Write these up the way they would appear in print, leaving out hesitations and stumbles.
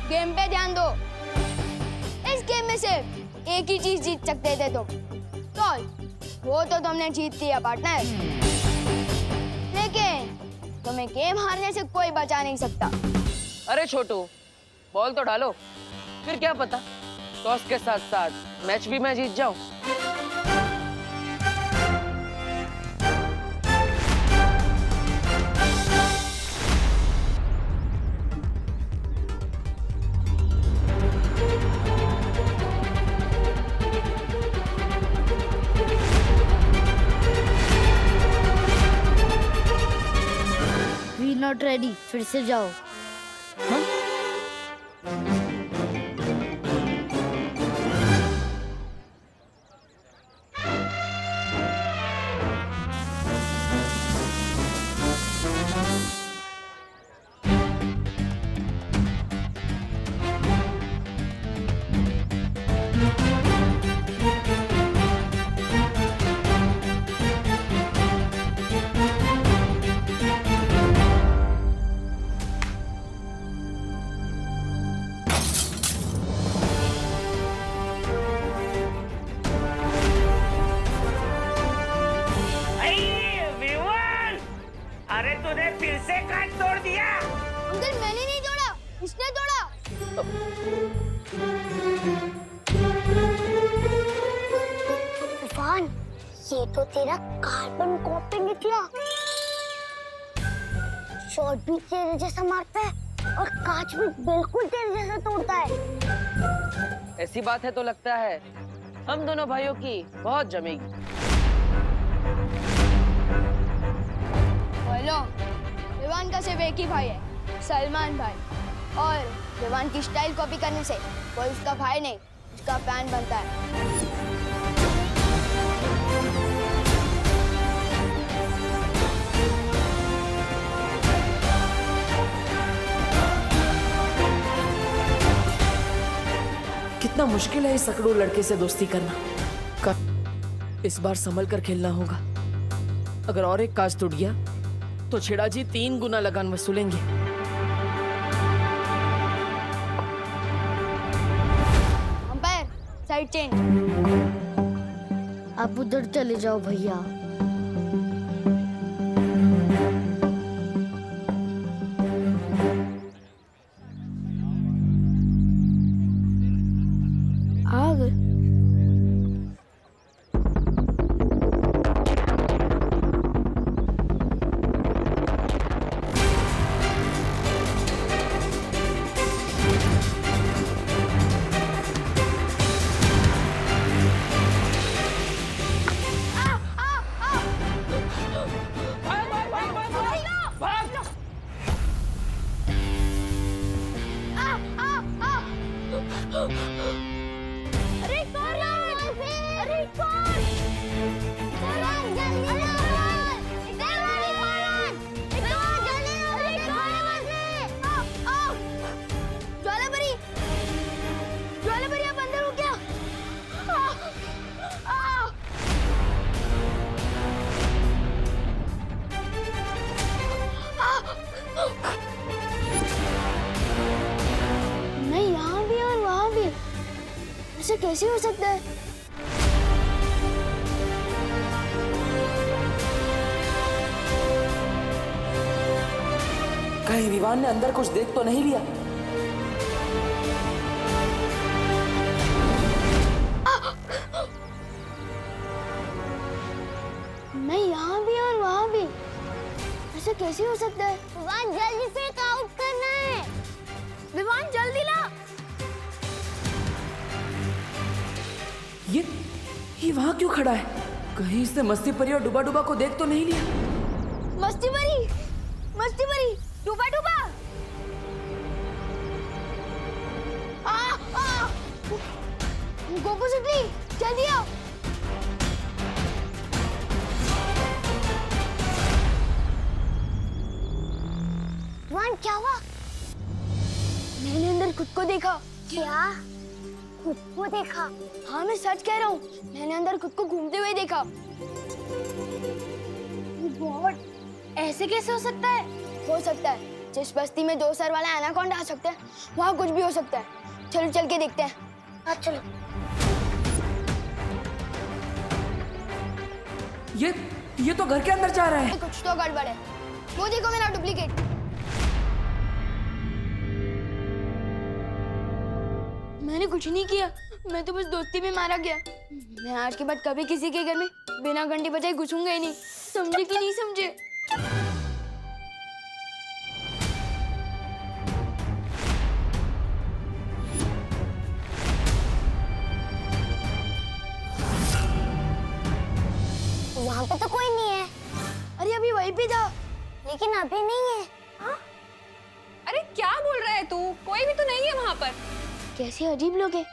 Game पे ध्यान दो। इस गेम में सिर्फ एक ही चीज जीत सकते थे तुम, तो वो तो तुमने जीत लिया पार्टनर, लेकिन तुम्हें गेम हारने से कोई बचा नहीं सकता। अरे छोटू, बॉल तो डालो, फिर क्या पता टॉस के साथ साथ मैच भी मैं जीत जाऊं। वी नॉट रेडी, फिर से जाओ। हाँ? अरे तूने फिर से कांच तोड़ दिया। अंकल मैंने नहीं तोड़ा, इसने तोड़ा। तूफान, ये तो तेरा कार्बन कॉपी निकला। शॉट भी तेरे जैसा मारता है और कांच भी बिल्कुल तेरे जैसा तोड़ता है। ऐसी बात है तो लगता है हम दोनों भाइयों की बहुत जमेगी। बोलो, विवान का सिर्फ एक ही भाई है, सलमान भाई, और विवान की स्टाइल कॉपी करने से कोई उसका भाई नहीं, उसका फैन बनता है। कितना मुश्किल है इस सकड़ू लड़के से दोस्ती करना। इस बार संभल कर खेलना होगा। अगर और एक कांच टूट गया तो छेड़ा जी 3 गुना लगान वसूलेंगे। Umpire, side change. आप उधर चले जाओ भैया। आ गए। अरे कौन? अरे कौन? जल्दी ज्वालापरी, ज्वालापरी आप अंदर हो क्या? नहीं, यहाँ भी और वहाँ भी। ऐसे कैसे हो सकता है? कहीं विवान ने अंदर कुछ देख तो नहीं लिया? नहीं, यहाँ भी और वहाँ भी। ऐसे कैसे हो सकता है? विवान जल्दी से आउट करना है। विवान जल्दी ला। ये वहाँ क्यों खड़ा है? कहीं इसने मस्ती परी और डुबा डुबा को देख तो नहीं लिया? मस्ती परी, डूबा डूबा। गोकू सुपली, जल्दी आओ। विवान, क्या हुआ? मैंने अंदर खुद को देखा। क्या? खुद को देखा? हाँ मैं सच कह रहा हूँ, मैंने अंदर खुद को घूमते हुए देखा। गॉड, ऐसे कैसे हो सकता है? हो सकता है, जिस बस्ती में 2 सर वाला एनाकोंडा आ सकता है, वहाँ कुछ भी हो सकता है। चलो चल के देखते हैं। हाँ चलो। ये तो घर के अंदर जा रहा है। कुछ तो गड़बड़ है। वो देखो मेरा डुप्लीकेट। मैंने कुछ नहीं किया, मैं तो बस दोस्ती में मारा गया। मैं आज के बाद कभी किसी के घर में बिना घंटी बजाए घुसूंगा ही नहीं। समझे कि नहीं समझे? वहाँ पे तो कोई नहीं है। अरे अभी वहीं पे था। लेकिन अभी नहीं है। अरे क्या बोल रहा है तू? कोई भी तो नहीं है वहाँ पर। कैसे अजीब लोग हैं,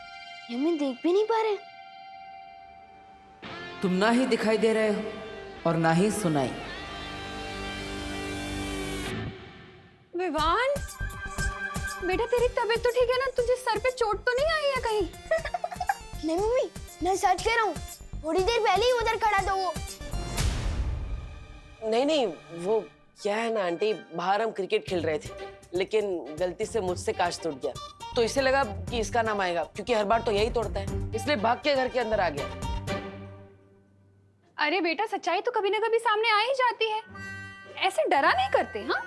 ये हमें देख भी नहीं पा रहे। तुम ना ही दिखाई दे रहे हो और ना ही सुनाई। विवान, बेटा तेरी तबीयत तो ठीक है ना? तुझे सर पे चोट तो नहीं आई है कहीं? नहीं मम्मी, मैं सच कह रहा हूँ। थोड़ी देर पहले ही उधर खड़ा था वो। नहीं, वो क्या है ना आंटी, बाहर हम क्रिकेट खेल रहे थे, लेकिन गलती से मुझसे कांच टूट गया, तो इसे लगा कि इसका नाम आएगा, क्योंकि हर बार तो यही तोड़ता है, इसलिए भाग के घर के अंदर आ गया। अरे बेटा, सच्चाई तो कभी ना कभी सामने आ ही जाती है। ऐसे डरा नहीं करते। हाँ,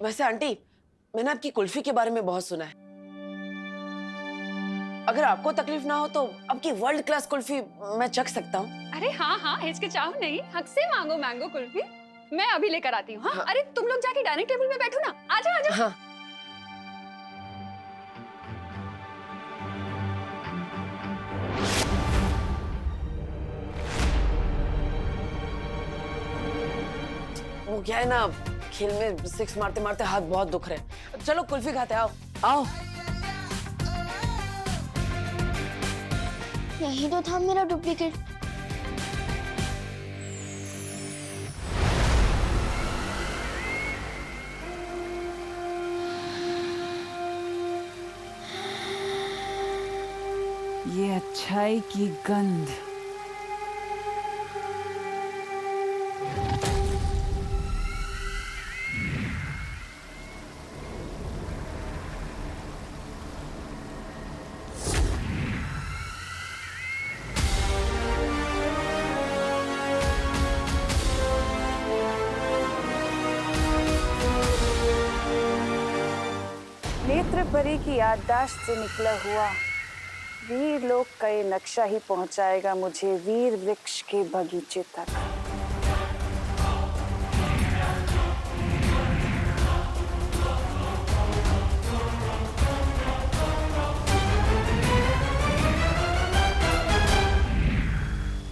वैसे आंटी, मैंने आपकी कुल्फी के बारे में बहुत सुना है। अगर आपको तकलीफ ना हो तो आपकी वर्ल्ड क्लास कुल्फी मैं चख सकता हूँ। अरे हाँ, हिचकिचाओ नहीं, हक से मांगो मैंगो कुल्फी। मैं अभी लेकर आती हूँ। हाँ? अरे तुम लोग जाके डाइनिंग टेबल पे बैठो ना। आजा। हाँ। वो क्या है ना, खेल में सिक्स मारते मारते हाथ बहुत दुख रहे हैं। चलो कुल्फी खाते, आओ। यही तो था मेरा डुप्लीकेट। ये अच्छाई की गंध। नेत्र परी की याददाश्त से निकला हुआ वीर लोक का ये नक्शा ही पहुंचाएगा मुझे वीर वृक्ष के बगीचे तक।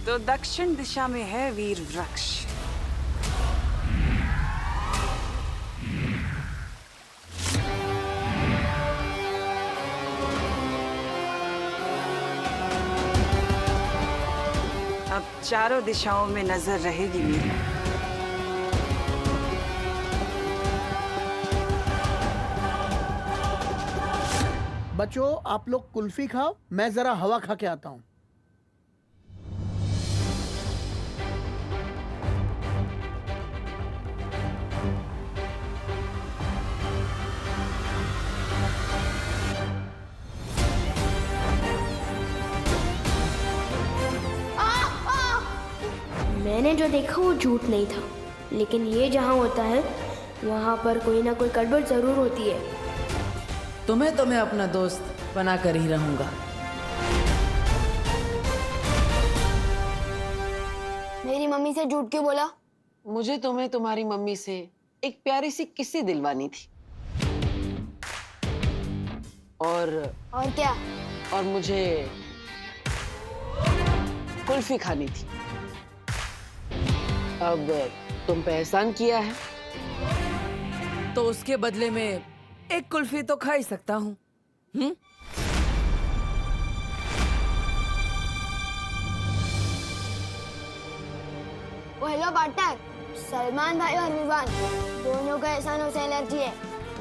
तो दक्षिण दिशा में है वीर वृक्ष। अब चारों दिशाओं में नजर रहेगी मेरी। बच्चों, आप लोग कुल्फी खाओ, मैं जरा हवा खा के आता हूँ। मैंने जो देखा वो झूठ नहीं था, लेकिन ये जहाँ होता है वहाँ पर कोई ना कोई गड़बड़ जरूर होती है। तुम्हें तो मैं अपना दोस्त बना कर ही रहूंगा। मेरी मम्मी से झूठ क्यों बोला? मुझे तुम्हें तुम्हारी मम्मी से एक प्यारी सी किस्सी दिलवानी थी, और क्या? और मुझे कुल्फी खानी थी। अब तुम पे एहसान किया है, तो उसके बदले में एक कुल्फी तो खा ही सकता हूँ। वो हेलो पार्टनर, सलमान भाई और विवान दोनों का एहसान से एलर्जी है,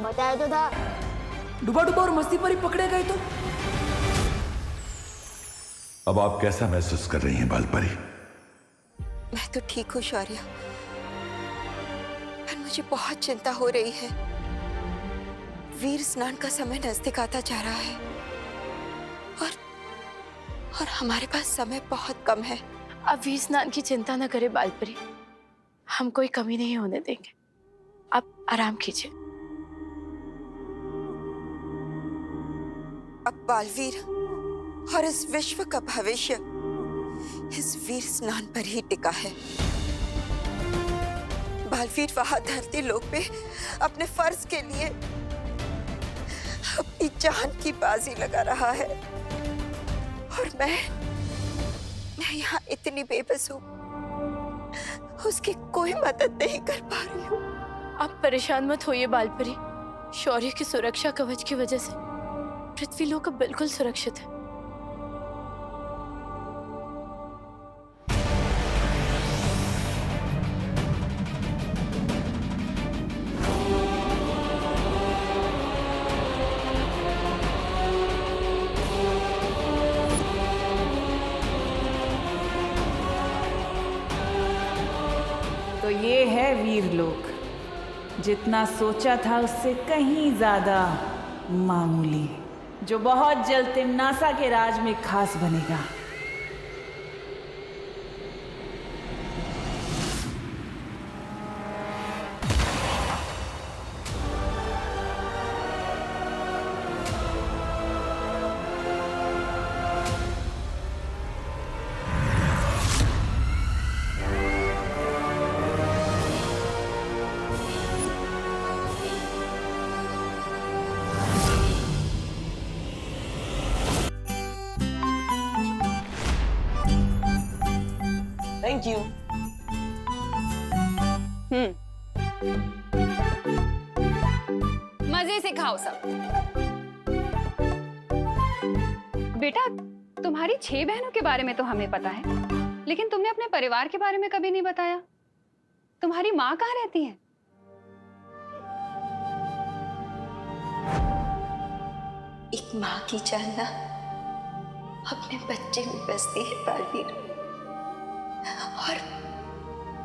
बताया तो था। डुबा डुबा और मस्ती पर ही पकड़े गए तो। अब आप कैसा महसूस कर रही हैं बालपरी? मैं तो ठीक हूँ शौर्य। मुझे बहुत चिंता हो रही है। वीर स्नान का समय नजदीक आता जा रहा है और हमारे पास समय बहुत कम है। आप वीर स्नान की चिंता न करें बालपरी, हम कोई कमी नहीं होने देंगे। आप आराम कीजिए। अब बालवीर और इस विश्व का भविष्य इस वीर स्नान पर ही टिका है। बालवीर वहां धरती लोक पे अपने फर्ज के लिए अपनी जान की बाजी लगा रहा है और मैं यहाँ इतनी बेबस हूँ, उसकी कोई मदद नहीं कर पा रही हूँ। आप परेशान मत होइए बालपरी, शौर्य की सुरक्षा कवच की वजह से पृथ्वी लोक अब बिल्कुल सुरक्षित है। तो ये है वीरलोक, जितना सोचा था उससे कहीं ज्यादा मामूली, जो बहुत जल्द तिम्नासा के राज में खास बनेगा। Thank you. मजे से खाओ सब। बेटा, तुम्हारी 6 बहनों के बारे में तो हमें पता है, लेकिन तुमने अपने परिवार के बारे में कभी नहीं बताया। तुम्हारी माँ कहाँ रहती है? एक माँ की जान ना अपने बच्चे में बसती है बालवीर,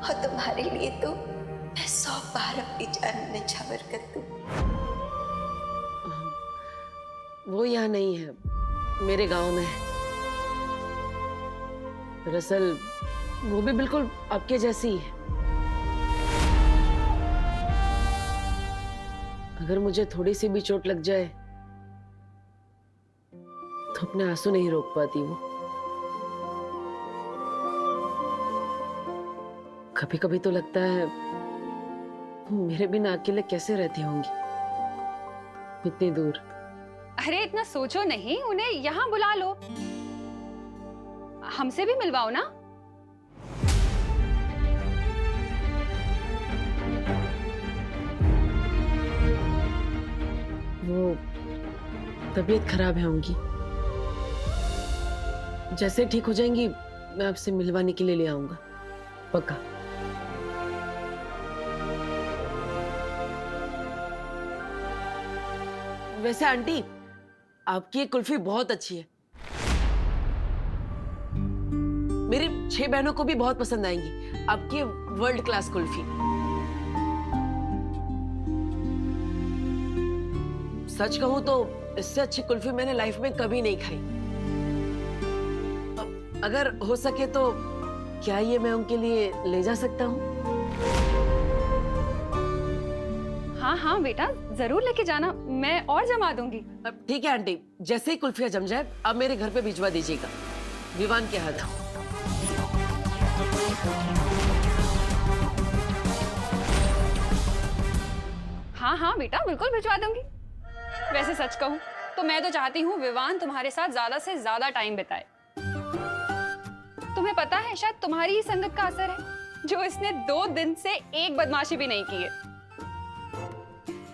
और तुम्हारे लिए तो मैं 100 बार अपनी जान निछावर कर दूं। वो यहाँ नहीं है, मेरे गांव में है। दरअसल वो भी बिल्कुल आपके जैसी ही है। अगर मुझे थोड़ी सी भी चोट लग जाए तो अपने आंसू नहीं रोक पाती वो। कभी कभी तो लगता है मेरे बिना अकेले कैसे रहती होंगी इतनी दूर। अरे इतना सोचो नहीं, उन्हें यहाँ बुला लो, हमसे भी मिलवाओ ना। वो तबीयत खराब है उनकी, जैसे ठीक हो जाएंगी मैं आपसे मिलवाने के लिए ले आऊंगा, पक्का। वैसे आंटी, आपकी ये कुल्फी बहुत अच्छी है, मेरी 6 बहनों को भी बहुत पसंद आएंगी आपकी वर्ल्ड क्लास कुल्फी। सच कहूं तो इससे अच्छी कुल्फी मैंने लाइफ में कभी नहीं खाई। अगर हो सके तो क्या ये मैं उनके लिए ले जा सकता हूँ? हाँ हाँ बेटा, जरूर लेके जाना, मैं और जमा दूंगी। ठीक है आंटी, जैसे ही कुल्फिया जम जाए अब मेरे घर पे भिजवा दीजिएगा, विवान के हाथ। हाँ हाँ बेटा, बिल्कुल भिजवा दूंगी। वैसे सच कहूँ तो मैं तो चाहती हूँ विवान तुम्हारे साथ ज्यादा से ज्यादा टाइम बिताए। तुम्हें पता है, शायद तुम्हारी ही संगत का असर है जो इसने 2 दिन से एक बदमाशी भी नहीं की है।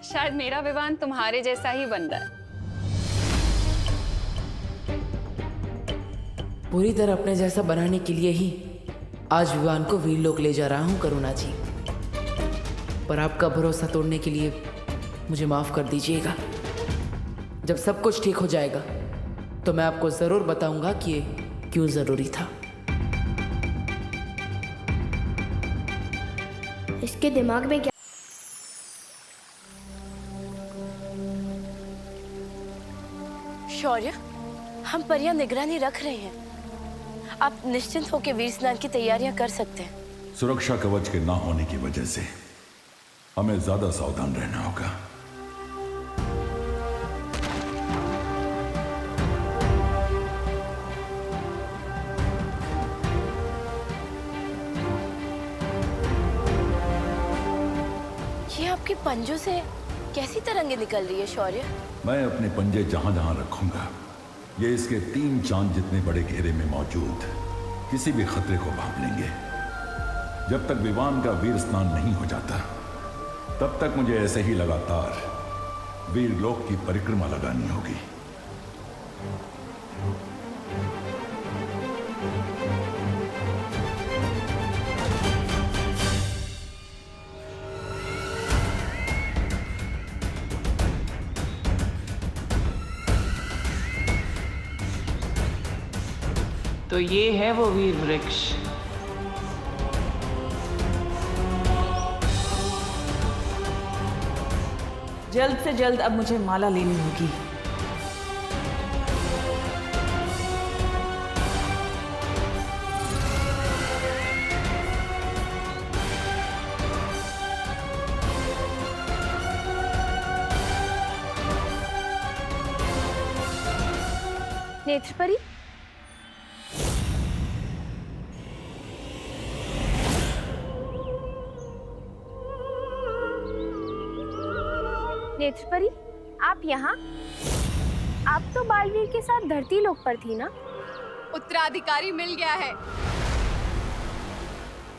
शायद मेरा विवान तुम्हारे जैसा ही बन रहा है। पूरी तरह अपने जैसा बनाने के लिए ही आज विवान को वीरलोक ले जा रहा हूं करुणा जी, पर आपका भरोसा तोड़ने के लिए मुझे माफ कर दीजिएगा। जब सब कुछ ठीक हो जाएगा तो मैं आपको जरूर बताऊंगा कि ये क्यों जरूरी था। इसके दिमाग में क्या? शौर्य, हम परियां निगरानी रख रहे हैं। आप निश्चिंत होकर वीर स्नान की तैयारियां कर सकते हैं। सुरक्षा कवच के ना होने की वजह से हमें ज्यादा सावधान रहना होगा। ये आपके पंजों से कैसी तरंगे निकल रही है शौर्य? मैं अपने पंजे जहां जहां रखूंगा, ये इसके 3 चांद जितने बड़े घेरे में मौजूद किसी भी खतरे को भांप लेंगे। जब तक विवान का वीर स्नान नहीं हो जाता, तब तक मुझे ऐसे ही लगातार वीर लोक की परिक्रमा लगानी होगी। तो ये है वो वीर वृक्ष। जल्द से जल्द अब मुझे माला लेनी होगी। नेत्रपरी, नेत्रपरी, आप यहाँ? आप तो बालवीर के साथ धरती लोक पर थी ना? उत्तराधिकारी मिल गया है,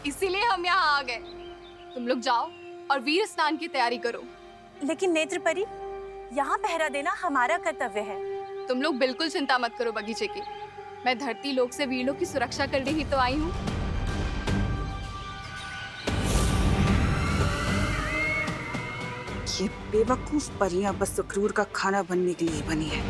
इसीलिए हम यहाँ आ गए। तुम लोग जाओ और वीर स्नान की तैयारी करो। लेकिन नेत्रपरी, यहाँ पहरा देना हमारा कर्तव्य है। तुम लोग बिल्कुल चिंता मत करो बगीचे की। मैं धरती लोक से वीरों की सुरक्षा करने ही तो आई हूँ। ये बेवकूफ परियां बस अक्रूर का खाना बनने के लिए बनी है।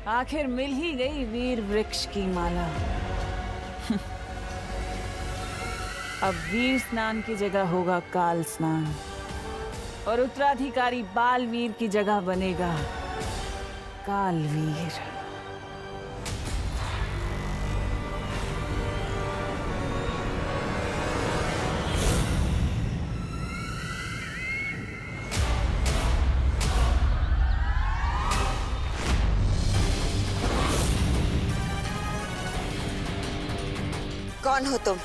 आखिर मिल ही गई वीर वृक्ष की माला। अब वीर स्नान की जगह होगा काल स्नान, और उत्तराधिकारी बालवीर की जगह बनेगा कालवीर। कौन हो तुम?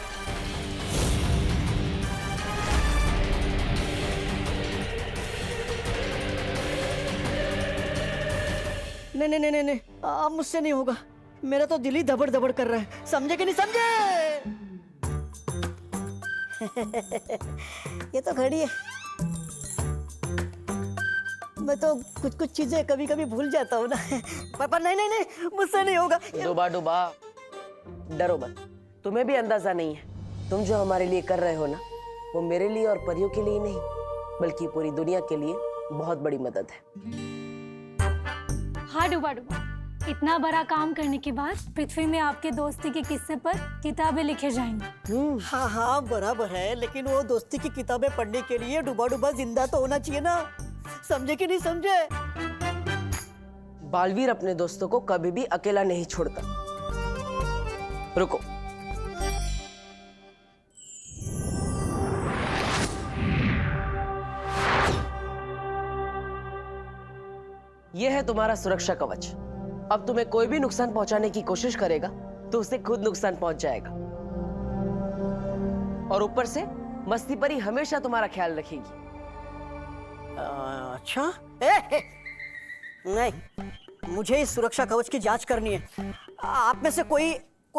नहीं नहीं नहीं नहीं, अब मुझसे नहीं होगा। मेरा तो दिल ही दबड़ दबड़ कर रहा है। समझे कि नहीं समझे? ये तो घड़ी है। मैं तो कुछ कुछ चीजें कभी कभी भूल जाता हूँ ना। पापा नहीं नहीं नहीं, मुझसे नहीं होगा। डूबा डूबा, डरो मत। तुम्हें भी अंदाजा नहीं है, तुम जो हमारे लिए कर रहे हो ना, वो मेरे लिए और परियों के लिए नहीं, बल्कि पूरी दुनिया के लिए बहुत बड़ी मदद है। हाँ डूबा डूबा, इतना बड़ा काम करने के बाद पृथ्वी में आपके दोस्ती के किस्से पर किताबें लिखे जाएंगी। हाँ हाँ बराबर है, लेकिन वो दोस्ती की किताबें पढ़ने के लिए डूबा डूबा जिंदा तो होना चाहिए ना। समझे कि नहीं समझे? बालवीर अपने दोस्तों को कभी भी अकेला नहीं छोड़ता। रुको, यह है तुम्हारा सुरक्षा कवच। अब तुम्हें कोई भी नुकसान पहुंचाने की कोशिश करेगा तो उसे खुद नुकसान पहुंच जाएगा। और ऊपर से मस्ती परी हमेशा तुम्हारा ख्याल रखेगी। अच्छा नहीं, मुझे इस सुरक्षा कवच की जांच करनी है। आप में से कोई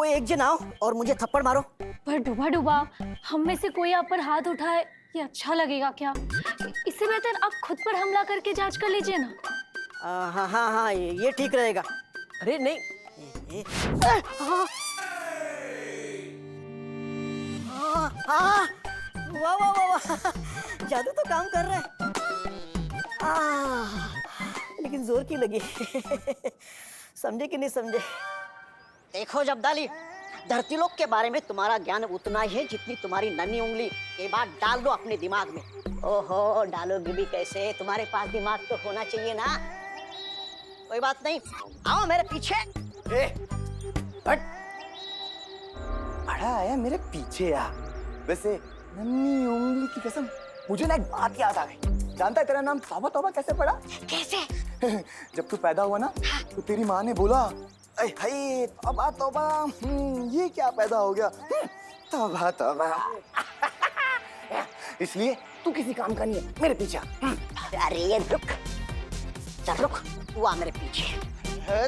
एक जन आओ और मुझे थप्पड़ मारो। पर डूबा डूबा, हम में से कोई आप पर हाथ उठाए, ये अच्छा लगेगा क्या? इससे बेहतर आप खुद पर हमला करके जांच कर लीजिए ना। हाँ हाँ हाँ, ये ठीक रहेगा। अरे नहीं, वाह वाह वाह वाह, जादू तो काम कर रहा है। लेकिन जोर की लगी। समझे कि नहीं समझे? देखो जब्दाली, धरती लोक के बारे में तुम्हारा ज्ञान उतना ही है जितनी तुम्हारी नन्ही उंगली। ये बात डाल दो अपने दिमाग में। ओहो, डालोगी भी कैसे? तुम्हारे पास दिमाग तो होना चाहिए ना। कोई बात नहीं, आओ मेरे पीछे। हट। बड़ा आया मेरे पीछे आ। वैसे नन्ही उंगली की कसम, मुझे ना एक बात याद आ गई। जानता है तेरा नाम तौबा तौबा कैसे पड़ा? कैसे? जब तू पैदा हुआ ना तो तेरी माँ ने बोला, अरे भाई तौबा तौबा, ये क्या पैदा हो गया? तौबा तौबा। इसलिए तू किसी काम का नहीं है, मेरे पीछे आ। अरे ये रुक, चल रुक, तू आ मेरे पीछे।